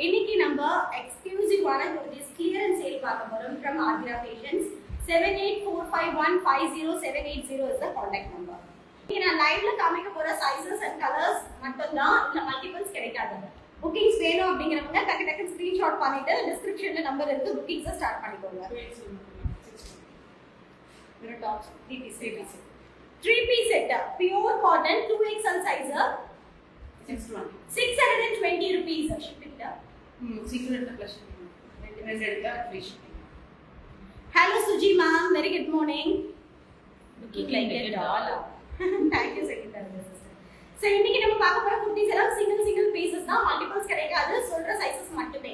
இன்னைக்கு நம்ம எக்ஸ்க்ளூசிவான ஒரு கிளியரன்ஸ் சேல் பார்க்க போறோம் from Adira Fashions. 7845150780 is the contact number. நான் லைவ்ல காமிக்க போற சைஸஸ் அண்ட் கலர்ஸ் மட்டும் தான், இல்ல மல்டிபிள்ஸ் கிடைக்காது. புக்கிங்ஸ் வேணும் அப்படிங்கறவங்க டக்கு டக்கு ஸ்கிரீன்ஷாட் பண்ணிட்டு டிஸ்கிரிப்ஷன்ல நம்பர் இருக்கு, புக்கிங்ஸ் ஸ்டார்ட் பண்ணிக்கோங்க. இந்த tops 3 piece set pure cotton 2XL size 620 rupees shipping da secret plus ரெண்டு எடுத்தா free shipping. Hello Suji ma'am, very good morning. Looking like a doll. Thank you secretary sister. So இன்னைக்கு நம்ம பார்க்க போற குர்தீஸ் எல்லாம் single pieces தான், multiples கிடைக்காது. சொல்ற சைஸஸ் மட்டுமே.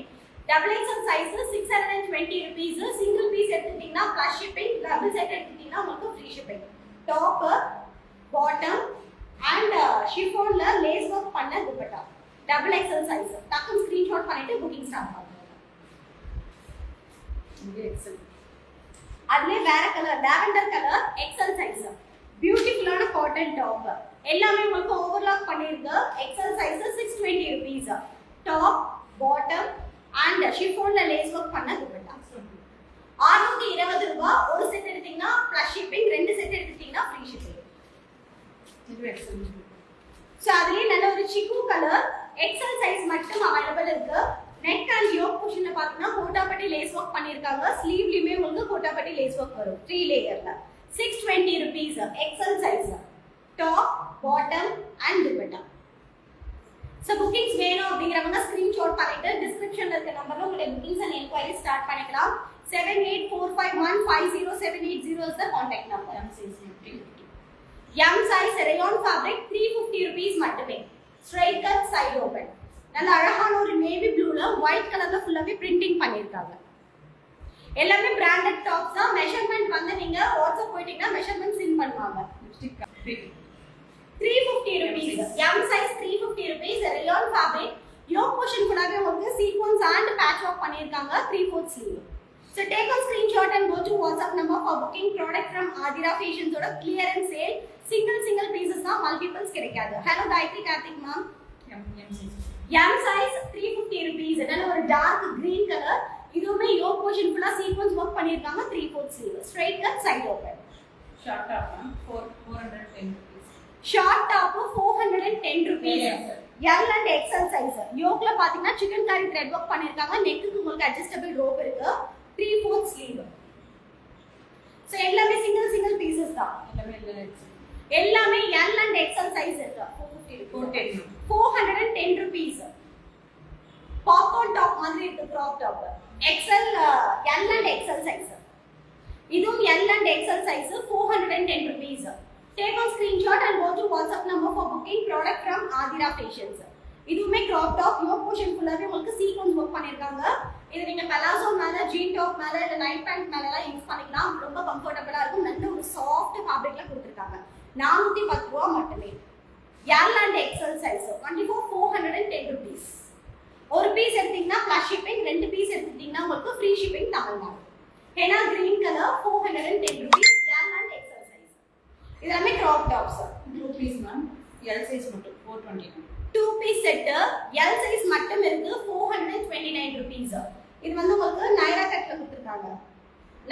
XXL size 620 rupees. Single piece எடுத்துட்டீங்கன்னா plus shipping, டபுள் செட் எடுத்துட்டீங்கன்னா உங்களுக்கு free shipping. Top, bottom and ஷிஃபான்ல லேஸ் வர்க் பண்ண துப்பட்டா XXL size. டக்குனு ஸ்கிரீன்ஷாட் பண்ணிட்டு புக்கிங் ஸ்டார்ட் பண்ணுங்க. இது XL. அதுல வேற colour lavender colour XL size. பியூட்டிஃபுல்லான காட்டன் டாப். எல்லாமே உங்களுக்கு ஓவர்லாக் பண்ணிருக்கு. XL size 620 rupees. Top, bottom and ஷிஃபான்ல லேஸ் வர்க் பண்ண துப்பட்டா 620 ரூபாய். ஒரு செட் எடுத்தீங்கன்னா பிளஸ் ஷிப்பிங், ரெண்டு செட் எடுத்தீங்கன்னா ஃப்ரீ ஷிப்பிங். இது XL. சோ அதுலயே நல்ல ஒரு சிக்கு கலர் XL சைஸ் மட்டும் அவைலபிள் இருக்கு. நெக் அண்ட் யோக் போர்ஷன்ல பாத்தீங்கன்னா கோட்டாபட்டி லேஸ் வர்க் பண்ணிருக்காங்க. ஸ்லீவ்லயுமே உங்களுக்கு கோட்டாபட்டி லேஸ் வர்க் வரும் 3 லேயர்ல. 620 rupees XL size. Top, bottom and dupatta. So bookings வேணும் அப்படிங்கறவங்க ஸ்கிரீன்ஷாட் பண்ணிட்டு டிஸ்கிரிப்ஷன்ல இருக்க நம்பர்ல உங்க புக்கிங்ஸ் அண்ட் என்குயரி ஸ்டார்ட் பண்ணிக்கலாம். 7845150780 is the contact number. M size rayon fabric 350 rupees மட்டுமே. Straight cut side open. நல்ல அழகான ஒரு நேவி ப்ளூல ஒயிட் கலர்ல ஃபுல்லாவே பிரிண்டிங் பண்ணிருக்காங்க. எல்லாமே பிராண்டட் டாப்ஸ் தான். மெஷர்மென்ட் வந்து நீங்க வாட்ஸ்அப் போயிட்டீங்கன்னா மெஷர்மென்ட் சென்ட் பண்ணுவாங்க. 350 rupees. M size 350 rupees rayon fabric. Yoke portion ஃபுல்லாவே உங்களுக்கு சீக்வென்ஸ் அண்ட் பேட்ச் ஒர்க் பண்ணிருக்காங்க. 3/4 sleeve. So take a screenshot and go to WhatsApp number for booking product from Adira Fashions oda clearance sale. Single pieces na multiples கிடைக்காது. Hello Gayatri Karthik ma'am. M size 350 rupees. நல்ல ஒரு dark green color. இதுவுமே yoke portion full sequence work பண்ணிருக்காங்க. 3/4 sleeve. Straight cut side open. Short top 410 rupees. Short top 410 rupees. L and XL size. yokeல பாத்தீங்கன்னா chicken curry thread work பண்ணிருக்காங்க. neckக்கு உங்களுக்கு adjustable rope இருக்கு. 3/4 sleeve. So எல்லாமே single pieces தான். எல்லாமே L and XL size இருக்கு. 410 rupees. Popcorn top மாதிரி இருக்கு crop top. XL L and XL size. இதுவும் L and XL size 410 rupees. Take a screenshot and go to WhatsApp number for booking product from Adira Fashions. இதுவுமே crop top yoke portion ஃபுல்லாவே உங்களுக்கு sequence work பண்ணிருக்காங்க. இது நீங்க palazzo மேல, jean top மேல இல்ல night pant மேல எல்லாம் யூஸ் பண்ணிக்கலாம். ரொம்ப கம்ஃபர்ட்டபிளா இருக்கும். நல்ல ஒரு சாஃப்ட் ஃபேப்ரிக்ல கொடுத்திருக்காங்க. 410 ரூபாய் மட்டுமே. L and XL size. 410 rupees. ஒரு பீஸ் எடுத்தீங்கன்னா plus shipping, ரெண்டு பீஸ் எடுத்தீங்கன்னா உங்களுக்கு free shipping Tamil Nadu. Henna green color 410 rupees. L and XL size. இதெல்லாம் crop tops. 2 piece ma'am. L size மட்டும் 429. 2 piece set L size மட்டும் இருக்கு 429 rupees. இது வந்து உங்களுக்கு நைரா கட்ல கொடுத்திருக்காங்க.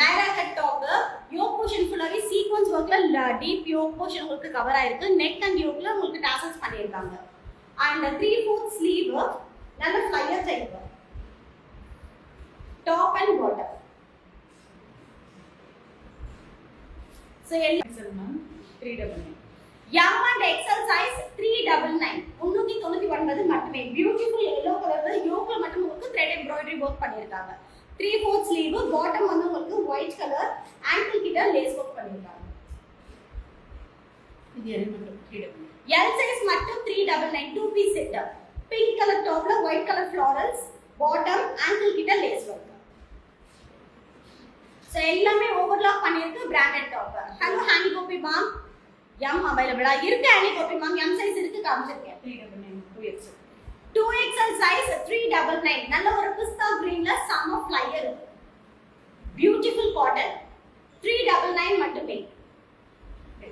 Naira cut top yoke portion ஃபுல்லாவே சீக்வென்ஸ் வர்க்ல டீப் யோக் போர்ஷன் உங்களுக்கு கவர் ஆயிருக்கு. நெக் அண்ட் யோக்ல உங்களுக்கு டாசல்ஸ் பண்ணிருக்காங்க. அண்ட் 3/4 ஸ்லீவ் நல்ல flare type. Top and bottom. So XL ma'am 399. M and XL size 399. 399 மட்டுமே. பியூட்டிஃபுல் yellow கலர்ல யோக்ல மட்டும் உங்களுக்கு thread embroidery work பண்ணிருக்காங்க. 3/4 sleeve, bottom வந்து உங்களுக்கு white color, ankle கிட்ட lace work பண்ணிருக்காங்க. இது L மட்டும் 399. L size மட்டும் 399. 2 piece set. Pink color topல white color florals, bottom ankle கிட்ட lace work. So எல்லாமே overlock பண்ணிருக்கு branded top. Hello Hani Gopi ma'am. M available இருக்கு. Hani Gopi ma'am M size இருக்கு காமிச்சிருக்கேன். 399 2XL. 2XL size 399. நல்ல ஒரு பிஸ்தா greenல செம flyer இருக்கு. Beautiful cotton 399 மட்டுமே.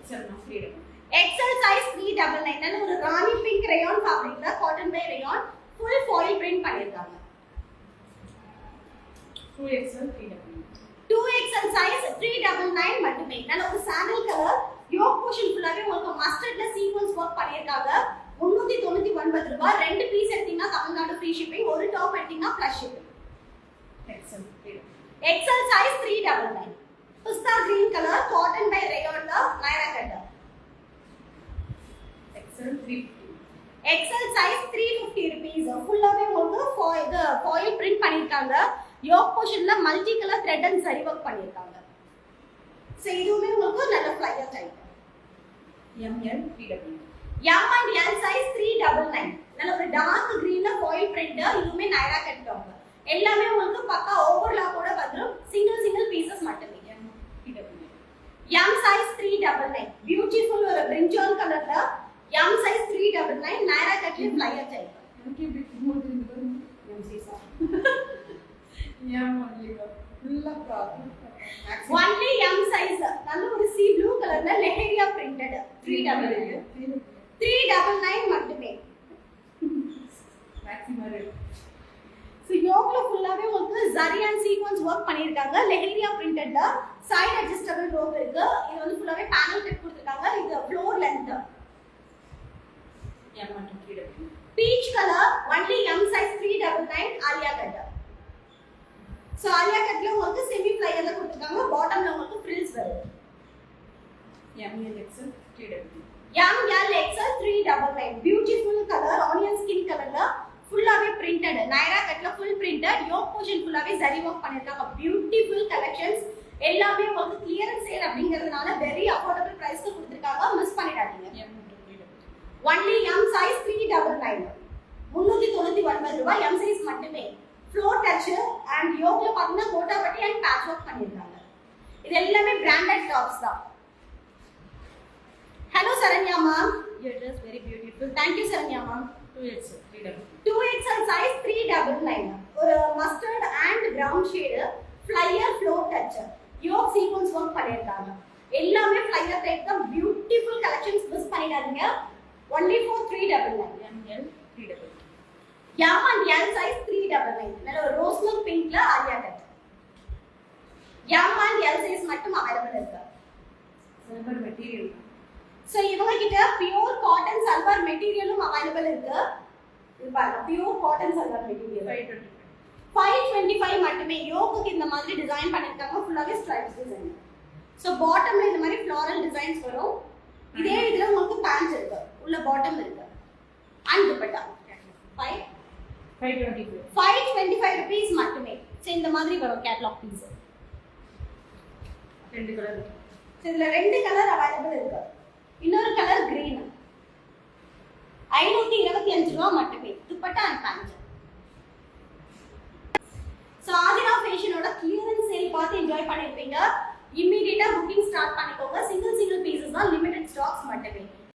XL na 399. XL size 399. நல்ல ஒரு ராணி பிங்க் rayon fabricல cotton by rayon full foil print பண்ணிருக்காங்க. 2XL 3W. 2XL size 399 மட்டுமே. நல்ல ஒரு சாண்டல் கலர் யோக் போர்ஷன் ஃபுல்லாவே உங்களுக்கு மஸ்டர்ட்ல சீக்வென்ஸ் வர்க் பண்ணிருக்காங்க. 399 ரூபாய். ரெண்டு பீஸ் எடுத்தீங்கன்னா தமிழ்நாடு ஃப்ரீ ஷிப்பிங், ஒரு டாப் எடுத்தீங்கன்னா plus shipping. XL 3W. XL size 399. Pista green color cotton by rayon naira cut. XL 350. XL size 350 rupees. ஃபுல்லாவே உங்களுக்கு இது foil print பண்ணிருக்காங்க. யோக் போர்ஷன்ல multi colour thread and zari work பண்ணிருக்காங்க. So இதுவுமே உங்களுக்கு நல்ல flare type. ML 3W. M and L size 399. நல்ல ஒரு டார்க் greenல foil print. இதுவுமே naira cut டாப். எல்லாமே உங்களுக்கு பக்கா ஓவர்லாப்போட வந்துரும். சிங்கிள் பீசஸ் மட்டுமே. M 3W. M size 399. Beautiful ஒரு brinjal கலர்ல M size 399 naira cut flare type. எனக்கு இப்படி போகுது இந்த பாருங்க. M size. M only full of problem. Only M size. நல்ல ஒரு sea blue கலர்ல leheria printed 399. 399 மட்டுமே. Maximum rate. So யோக்ல ஃபுல்லாவே உங்களுக்கு zari and sequence work பண்ணிருக்காங்க. leheria printedல side adjustable rope இருக்கு. இது வந்து ஃபுல்லாவே panel கட் கொடுத்திருக்காங்க. இது floor length. M and 3W. Peach color only M size 399 alia cut. So alia cutல உங்களுக்கு semi flyerல கொடுத்திருக்காங்க. bottomல உங்களுக்கு frills வருது. ML XL 3W. ML XL 399. Beautiful color onion skin colorல ஃபுல்லாவே printed. naira cutல full printed. yoke portion ஃபுல்லாவே zari work பண்ணிருக்காங்க. beautiful collections. எல்லாமே உங்களுக்கு clearance sale அப்படிங்கிறதுனால very affordable priceக்கு கொடுத்திருக்காங்க. மிஸ் பண்ணிடாதீங்க. M and 3W. only M size 399. 399 ரூபாய். M size மட்டுமே. floor touch and yokeல பாத்தீங்கன்னா கோட்டா பட்டி and patch work பண்ணிருக்காங்க. இது எல்லாமே branded tops தான். Hello Saranya ma'am. Your dress very beautiful. Thank you Saranya ma'am. 2XL 3W. 2XL size 399. ஒரு mustard and brown shade flyer floor touch. yoke sequence work பண்ணிருக்காங்க. எல்லாமே flyer type தான். beautiful collections miss பண்ணிடாதீங்க. only for 399. ML 3W. M and L size 399. நல்ல ஒரு rose milk பிங்க்ல Alia cut. M and L size மட்டும் available இருக்கு. Silver material. So இவங்க கிட்ட பியூர் காட்டன் சல்வார் மெட்டீரியலும் அவைலபிள் இருக்கு. இது பாருங்க பியூர் காட்டன் சல்வார் மெட்டீரியல் 525. 525 மட்டுமே. யோக்குக்கு இந்த மாதிரி டிசைன் பண்ணிருக்காங்க. ஃபுல்லாவே ஸ்ட்ரைப்ஸ் டிசைன். சோ பாட்டம்ல இந்த மாதிரி ஃப்ளோரல் டிசைன்ஸ் வரும். இதே இதுல உங்களுக்கு பேண்ட் இருக்கு. உள்ள பாட்டம் இருக்கு. அண்ட் துப்பட்டா 525 rupees மட்டுமே. சோ இந்த மாதிரி வரும் கேட்டலாக் பீஸ். ரெண்டு கலர். சோ இதுல ரெண்டு கலர் அவைலபிள் இருக்கு. இன்னொரு கலர் green. 525 ரூபாய் மட்டுமே. Dupatta and pant. So Aadhira ஃபேஷனோட கிளியரன்ஸ் சேல் பார்த்து என்ஜாய் பண்ணிருப்பீங்க. இமிடியேட்டா புக்கிங் ஸ்டார்ட் பண்ணிக்கோங்க. சிங்கிள் பீசஸ் தான், லிமிடெட் ஸ்டாக்ஸ் மட்டுமே.